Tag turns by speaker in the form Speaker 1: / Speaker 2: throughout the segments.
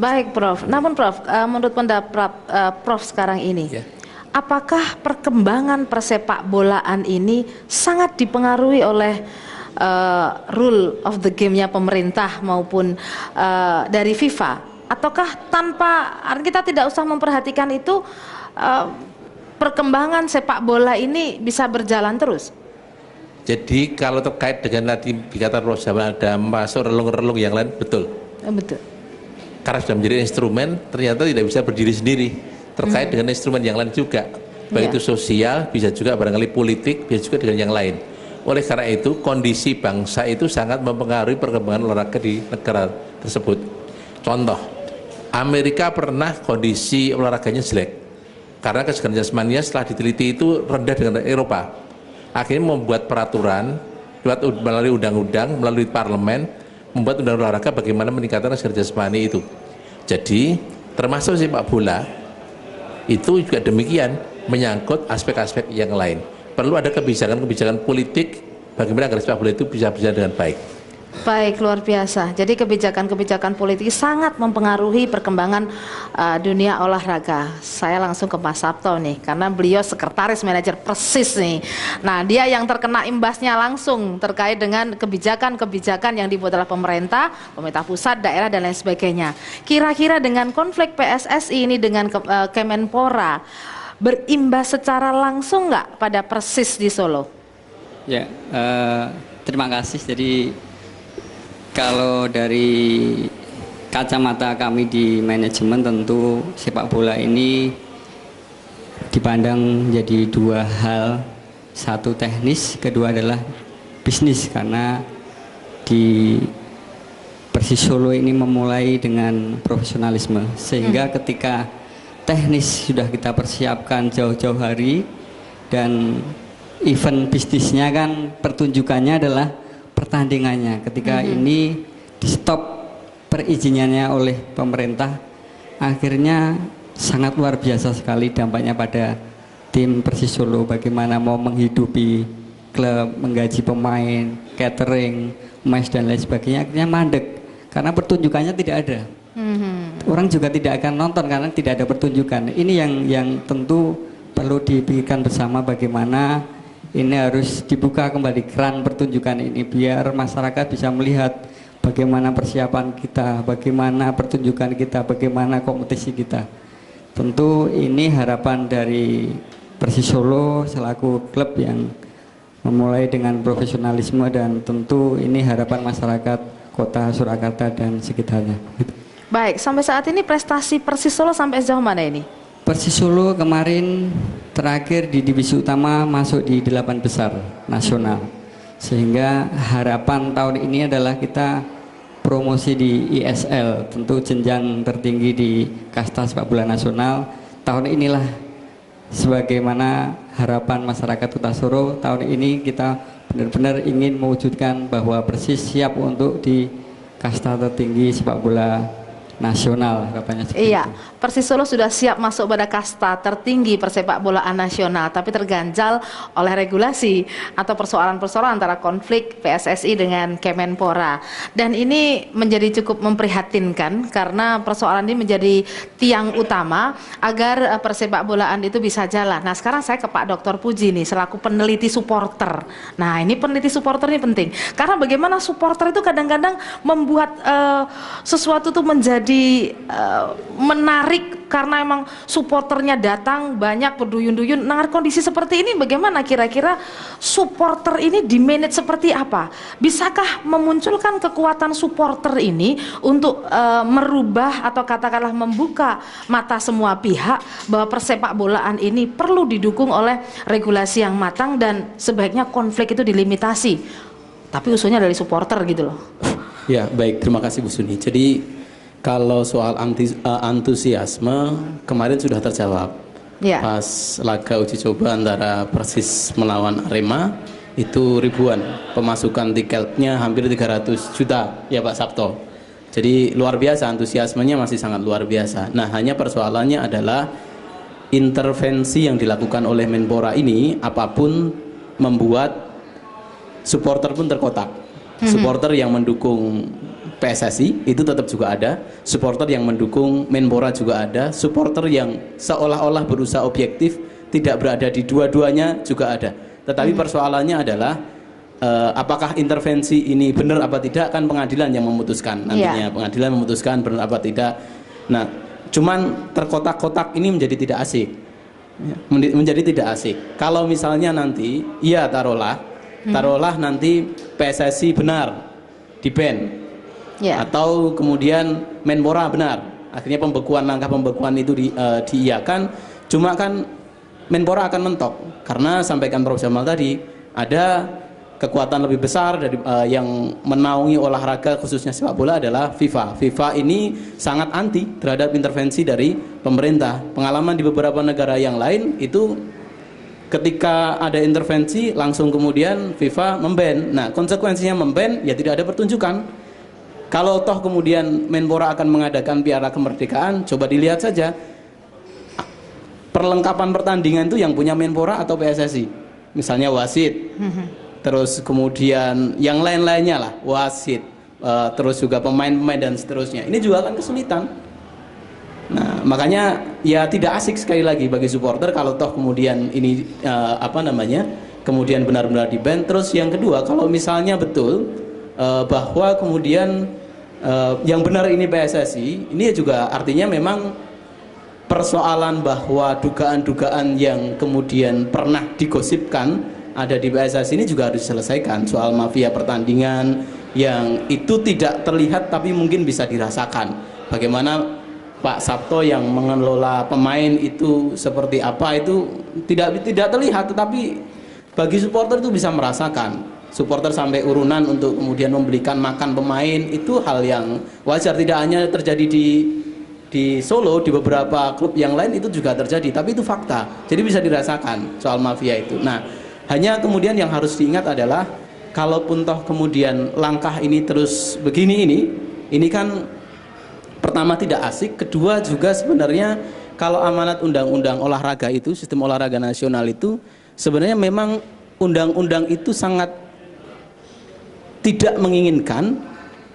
Speaker 1: Baik, Prof. Namun, Prof, menurut pendapat Prof sekarang ini, apakah perkembangan persepak bolaan ini sangat dipengaruhi oleh rule of the game-nya pemerintah maupun dari FIFA? Ataukah tanpa kita tidak usah memperhatikan itu, perkembangan sepak bola ini bisa berjalan terus?
Speaker 2: Jadi kalau terkait dengan tadi dikatakan Prof ada masuk relung-relung yang lain, betul.
Speaker 1: Betul.
Speaker 2: Karena sudah menjadi instrumen, ternyata tidak bisa berdiri sendiri. Terkait dengan instrumen yang lain juga, baik itu sosial, bisa juga barangkali politik, bisa juga dengan yang lain. Oleh karena itu, kondisi bangsa itu sangat mempengaruhi perkembangan olahraga di negara tersebut. Contoh, Amerika pernah kondisi olahraganya jelek, karena kesegaran jasmaninya setelah diteliti itu rendah dengan Eropa. Akhirnya membuat peraturan, melalui undang-undang, melalui parlemen, membuat undang olahraga bagaimana meningkatkan kesegaran jasmani itu. Jadi termasuk sepak bola itu juga demikian, menyangkut aspek-aspek yang lain. Perlu ada kebijakan-kebijakan politik bagaimana agar sepak bola itu bisa berjalan dengan baik.
Speaker 1: Baik, luar biasa. Jadi kebijakan-kebijakan politik sangat mempengaruhi perkembangan dunia olahraga. Saya langsung ke Mas Sabto nih, karena beliau sekretaris manajer Persis nih. Nah, dia yang terkena imbasnya langsung terkait dengan kebijakan-kebijakan yang dibuat oleh pemerintah pusat, daerah, dan lain sebagainya. Kira-kira dengan konflik PSSI ini dengan Kemenpora, berimbas secara langsung nggak pada Persis di Solo?
Speaker 3: Ya, terima kasih. Jadi kalau dari kacamata kami di manajemen, tentu sepak bola ini dipandang jadi dua hal, satu teknis, kedua adalah bisnis, karena di Persis Solo ini memulai dengan profesionalisme, sehingga ketika teknis sudah kita persiapkan jauh-jauh hari, dan event bisnisnya kan pertunjukannya adalah pertandingannya. Ketika ini di stop perizinannya oleh pemerintah, akhirnya sangat luar biasa sekali dampaknya pada tim Persis Solo. Bagaimana mau menghidupi klub, menggaji pemain, catering, mes dan lain sebagainya, akhirnya mandek karena pertunjukannya tidak ada. Orang juga tidak akan nonton karena tidak ada pertunjukan. Ini yang tentu perlu dipikirkan bersama, bagaimana ini harus dibuka kembali keran pertunjukan ini biar masyarakat bisa melihat bagaimana persiapan kita, bagaimana pertunjukan kita, bagaimana kompetisi kita. Tentu ini harapan dari Persis Solo selaku klub yang memulai dengan profesionalisme, dan tentu ini harapan masyarakat Kota Surakarta dan sekitarnya.
Speaker 1: Baik, sampai saat ini prestasi Persis Solo sampai sejauh mana ini?
Speaker 3: Persis Solo kemarin terakhir di divisi utama masuk di 8 besar nasional, sehingga harapan tahun ini adalah kita promosi di ISL, tentu jenjang tertinggi di kasta sepak bola nasional. Tahun inilah sebagaimana harapan masyarakat Kota Solo, tahun ini kita benar-benar ingin mewujudkan bahwa Persis siap untuk di kasta tertinggi sepak bola nasional, harapannya seperti
Speaker 1: iya,
Speaker 3: itu.
Speaker 1: Persis Solo sudah siap masuk pada kasta tertinggi persepak bolaan nasional, tapi terganjal oleh regulasi atau persoalan-persoalan antara konflik PSSI dengan Kemenpora. Dan ini menjadi cukup memprihatinkan karena persoalan ini menjadi tiang utama agar persepak bolaan itu bisa jalan. Nah, sekarang saya ke Pak Dr. Puji nih selaku peneliti supporter. Nah, ini peneliti supporter ini penting karena bagaimana supporter itu kadang-kadang membuat sesuatu itu menjadi menarik karena emang supporternya datang banyak berduyun-duyun. Nah, kondisi seperti ini bagaimana kira-kira supporter ini di manage seperti apa? Bisakah memunculkan kekuatan supporter ini untuk merubah atau katakanlah membuka mata semua pihak bahwa persepak bolaan ini perlu didukung oleh regulasi yang matang dan sebaiknya konflik itu dilimitasi, tapi usulnya dari supporter gitu loh.
Speaker 4: Ya, baik, terima kasih Bu Suni. Jadi kalau soal antusiasme kemarin sudah terjawab. Pas laga uji coba antara Persis melawan Arema itu ribuan, pemasukan tiketnya hampir 300 juta ya Pak Sabto. Jadi luar biasa, antusiasmenya masih sangat luar biasa. Nah, hanya persoalannya adalah intervensi yang dilakukan oleh Menpora ini apapun membuat supporter pun terkotak. Supporter yang mendukung PSSI itu tetap juga ada, supporter yang mendukung Menpora juga ada, supporter yang seolah-olah berusaha objektif tidak berada di dua-duanya juga ada. Tetapi persoalannya adalah apakah intervensi ini benar apa tidak, kan pengadilan yang memutuskan nantinya. Pengadilan memutuskan benar apa tidak. Nah, cuman terkotak-kotak ini menjadi tidak asik. Menjadi tidak asik. Kalau misalnya nanti, ya taruhlah nanti PSSI benar di-ban, atau kemudian Menpora benar, akhirnya langkah pembekuan itu diiyakan, cuma kan Menpora akan mentok karena sampaikan Prof. Jamal tadi ada kekuatan lebih besar dari yang menaungi olahraga khususnya sepak bola adalah FIFA. FIFA ini sangat anti terhadap intervensi dari pemerintah. Pengalaman di beberapa negara yang lain itu ketika ada intervensi langsung kemudian FIFA memban. Nah, konsekuensinya memban ya tidak ada pertunjukan. Kalau toh kemudian Menpora akan mengadakan piala kemerdekaan, coba dilihat saja perlengkapan pertandingan itu yang punya Menpora atau PSSI. Misalnya wasit. Terus kemudian yang lain-lainnya lah, wasit, terus juga pemain-pemain dan seterusnya. Ini juga akan kesulitan. Nah, makanya ya tidak asik sekali lagi bagi supporter kalau toh kemudian ini kemudian benar-benar di-ban. Terus yang kedua, kalau misalnya betul bahwa kemudian yang benar ini PSSI, ini juga artinya memang persoalan bahwa dugaan-dugaan yang kemudian pernah digosipkan ada di PSSI ini juga harus diselesaikan. Soal mafia pertandingan yang itu tidak terlihat tapi mungkin bisa dirasakan. Bagaimana Pak Sabto yang mengelola pemain itu seperti apa itu tidak terlihat, tetapi bagi supporter itu bisa merasakan. Supporter sampai urunan untuk kemudian membelikan makan pemain itu hal yang wajar, tidak hanya terjadi di Solo, di beberapa klub yang lain itu juga terjadi, tapi itu fakta. Jadi bisa dirasakan soal mafia itu. Nah, hanya kemudian yang harus diingat adalah kalaupun toh kemudian langkah ini terus begini, ini kan pertama tidak asik, kedua juga sebenarnya kalau amanat undang-undang olahraga itu, sistem olahraga nasional itu sebenarnya memang undang-undang itu sangat tidak menginginkan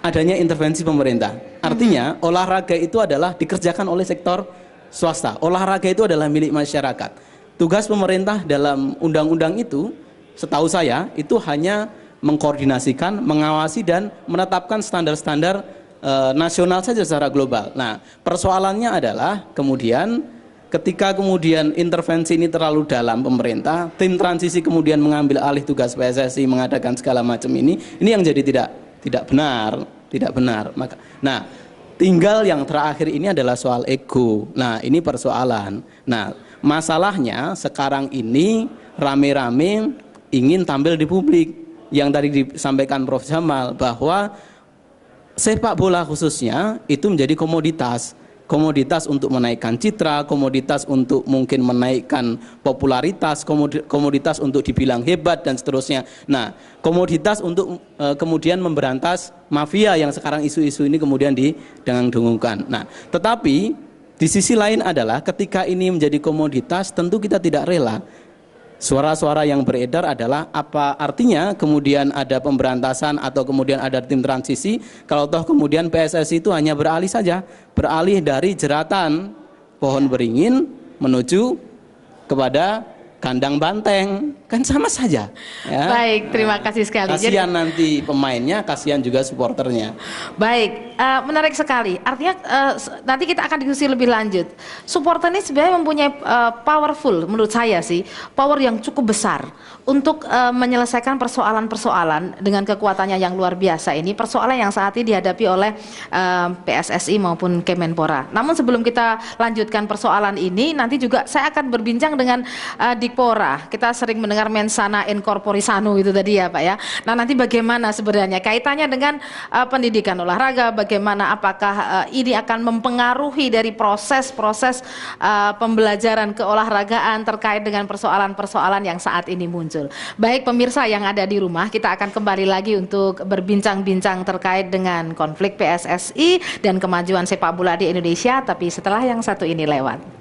Speaker 4: adanya intervensi pemerintah. Artinya olahraga itu adalah dikerjakan oleh sektor swasta. Olahraga itu adalah milik masyarakat. Tugas pemerintah dalam undang-undang itu, setahu saya, itu hanya mengkoordinasikan, mengawasi dan menetapkan standar-standar nasional saja secara global. Nah, persoalannya adalah kemudian ketika kemudian intervensi ini terlalu dalam pemerintah, tim transisi kemudian mengambil alih tugas PSSI mengadakan segala macam ini yang jadi tidak benar. Nah, tinggal yang terakhir ini adalah soal ego. Nah, ini persoalan. Nah, masalahnya sekarang ini rame-rame ingin tampil di publik. Yang tadi disampaikan Prof. Jamal bahwa sepak bola khususnya itu menjadi komoditas untuk menaikkan citra, komoditas untuk mungkin menaikkan popularitas, komoditas untuk dibilang hebat dan seterusnya. Nah, komoditas untuk kemudian memberantas mafia yang sekarang isu-isu ini kemudian didengung-dengungkan. Nah, tetapi di sisi lain adalah ketika ini menjadi komoditas, tentu kita tidak rela. Suara-suara yang beredar adalah apa artinya kemudian ada pemberantasan atau kemudian ada tim transisi kalau toh kemudian PSSI itu hanya beralih dari jeratan pohon beringin menuju kepada kandang banteng, kan sama saja ya.
Speaker 1: Baik, terima kasih sekali.
Speaker 4: Kasihan nanti pemainnya, kasihan juga supporternya.
Speaker 1: Baik, menarik sekali. Artinya nanti kita akan diskusi lebih lanjut. Supporter ini sebenarnya mempunyai powerful, menurut saya sih, power yang cukup besar untuk menyelesaikan persoalan-persoalan dengan kekuatannya yang luar biasa ini, persoalan yang saat ini dihadapi oleh PSSI maupun Kemenpora. Namun sebelum kita lanjutkan persoalan ini, nanti juga saya akan berbincang dengan Dikpora. Kita sering mendengar mensana in corpore sano itu tadi ya Pak ya. Nah, nanti bagaimana sebenarnya kaitannya dengan pendidikan olahraga, bagaimana apakah ini akan mempengaruhi dari proses-proses pembelajaran keolahragaan terkait dengan persoalan-persoalan yang saat ini muncul. Baik pemirsa yang ada di rumah, kita akan kembali lagi untuk berbincang-bincang terkait dengan konflik PSSI dan kemajuan sepak bola di Indonesia, tapi setelah yang satu ini lewat.